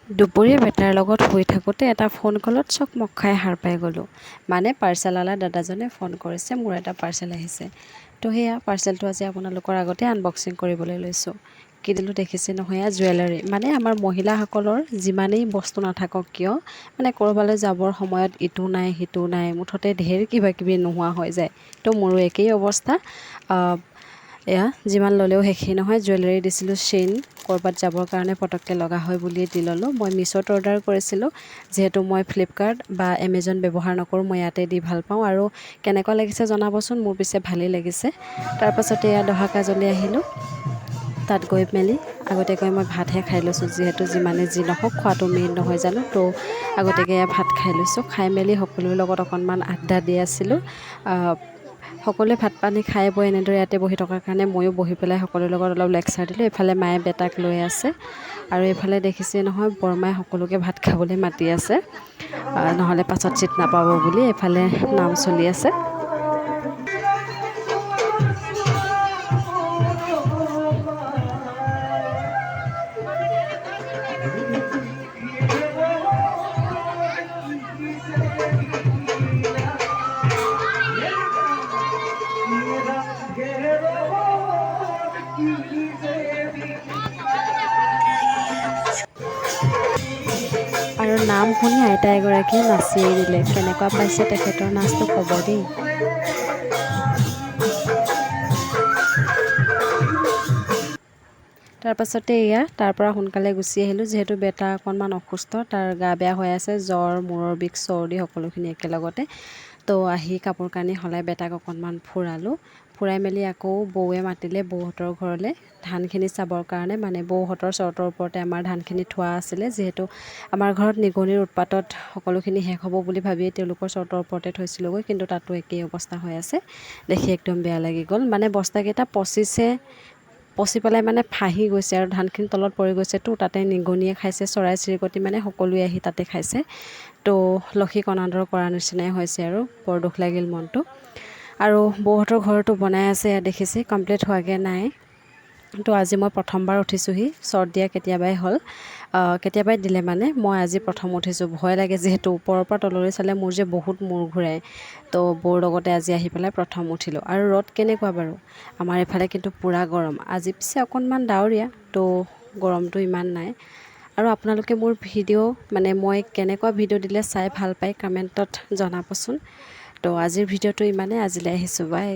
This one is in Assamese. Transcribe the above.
দুপৰীয়া বেটাৰ লগত শুই থাকোঁতে এটা ফোন কলত চকমক খাই সাৰ পাই গ'লোঁ। মানে পাৰ্চেলৱালা দাদাজনে ফোন কৰিছে, মোৰ এটা পাৰ্চেল আহিছে। তো সেয়া পাৰ্চেলটো আজি আপোনালোকৰ আগতে আনবক্সিং কৰিবলৈ লৈছোঁ। কি দিলোঁ দেখিছে নহয়, এয়া জুৱেলাৰী। মানে আমাৰ মহিলাসকলৰ যিমানেই বস্তু নাথাকক কিয়, মানে ক'ৰবালৈ যাবৰ সময়ত ইটো নাই সিটো নাই, মুঠতে ঢেৰ কিবা কিবি নোহোৱা হৈ যায়। তো মোৰো একেই অৱস্থা। এয়া যিমান ল'লেও শেষেই নহয়। জুৱেলাৰী দিছিলোঁ, চেইন ক'ৰবাত যাবৰ কাৰণে পটককৈ লগা হয় বুলিয়ে দি ল'লোঁ। মই মিছ'ত অৰ্ডাৰ কৰিছিলোঁ, যিহেতু মই ফ্লিপকাৰ্ট বা এমেজন ব্যৱহাৰ নকৰোঁ, মই ইয়াতে দি ভাল পাওঁ। আৰু কেনেকুৱা লাগিছে জনাবচোন, মোৰ পিছে ভালেই লাগিছে। তাৰপাছতে এয়া দহাকাজলৈ আহিলোঁ। তাত গৈ মেলি আগতীয়াকৈ মই ভাতহে খাই লৈছোঁ, যিহেতু যিমানে যি নহওক খোৱাটো মেইন নহয় জানো। তো আগতীয়াকৈ এয়া ভাত খাই লৈছোঁ। খাই মেলি সকলোৰে লগত অকণমান আড্ডা দি আছিলোঁ। সকলোৱে ভাত পানী খাই বৈ এনেদৰে ইয়াতে বহি থকাৰ কাৰণে ময়ো বহি পেলাই সকলোৰে লগত অলপ লেকচাৰ দিলোঁ। এইফালে মায়ে বেটাক লৈ আছে, আৰু এইফালে দেখিছে নহয় বৰমাই সকলোকে ভাত খাবলৈ মাতি আছে, নহ'লে পাছত চিট নাপাব বুলি। এইফালে নাম চলি আছে। আৰু নাম শুনি আইতা এগৰাকীয়ে নাচিয়ে দিলে। কেনেকুৱা পাইছে তেখেতৰ নাচটো ক'ব দেই। তাৰপাছতে তাৰ পৰা সোনকালে গুচি আহিলোঁ, যিহেতু বেটা অকণমান অসুস্থ, তাৰ গা বেয়া হৈ আছে, জ্বৰ, মূৰৰ বিষ, চৰ্দি সকলোখিনি একেলগতে। তো আহি কাপোৰ কানি সলাই বেটাক অকণমান ফুৰাই মেলি আকৌ বৌৱে মাতিলে বৌহঁতৰ ঘৰলৈ ধানখিনি চাবৰ কাৰণে। মানে বৌহঁতৰ চৰ্টৰ ওপৰতে আমাৰ ধানখিনি থোৱা আছিলে, যিহেতু আমাৰ ঘৰত নিগনিৰ উৎপাতত সকলোখিনি শেষ হ'ব বুলি ভাবিয়ে তেওঁলোকৰ চৰ্টৰ ওপৰতে থৈছিলোঁগৈ, কিন্তু তাতো একেই অৱস্থা হৈ আছে। দেখি একদম বেয়া লাগি গ'ল। মানে বস্তাকেইটা পচি পেলাই মানে ফাঁহি গৈছে, আৰু ধানখিনি তলত পৰি গৈছেতো, তাতে নিগনিয়ে খাইছে, চৰাই চিৰিকটি মানে সকলোৱে আহি তাতে খাইছে। তো লক্ষীক অনাদৰ কৰাৰ নিচিনাই হৈছে, আৰু বৰ দুখ লাগিল মনটো। আৰু বৌহঁতৰ ঘৰতো বনাই আছে, দেখিছে কমপ্লিট হোৱাগৈ নাই। তো আজি মই প্ৰথমবাৰ উঠিছোঁহি। চৰ্ট দিয়া কেতিয়াবাই দিলে, মানে মই আজি প্ৰথম উঠিছোঁ। ভয় লাগে, যিহেতু ওপৰৰ পৰা তললৈ চালে মোৰ যে বহুত মূৰ ঘূৰাই। তো বৌৰ লগতে আজি আহি পেলাই প্ৰথম উঠিলোঁ। আৰু ৰ'দ কেনেকুৱা বাৰু? আমাৰ এইফালে কিন্তু পূৰা গৰম। আজি পিছে অকণমান ডাৱৰীয়া, তো গৰমটো ইমান নাই। আৰু আপোনালোকে মোৰ ভিডিঅ' মানে মই কেনেকুৱা ভিডিঅ' দিলে চাই ভাল পায় কমেণ্টত জনাবচোন। তো আজিৰ ভিডিঅ'টো ইমানেই। আজিলৈ আহিছোঁ, বাই।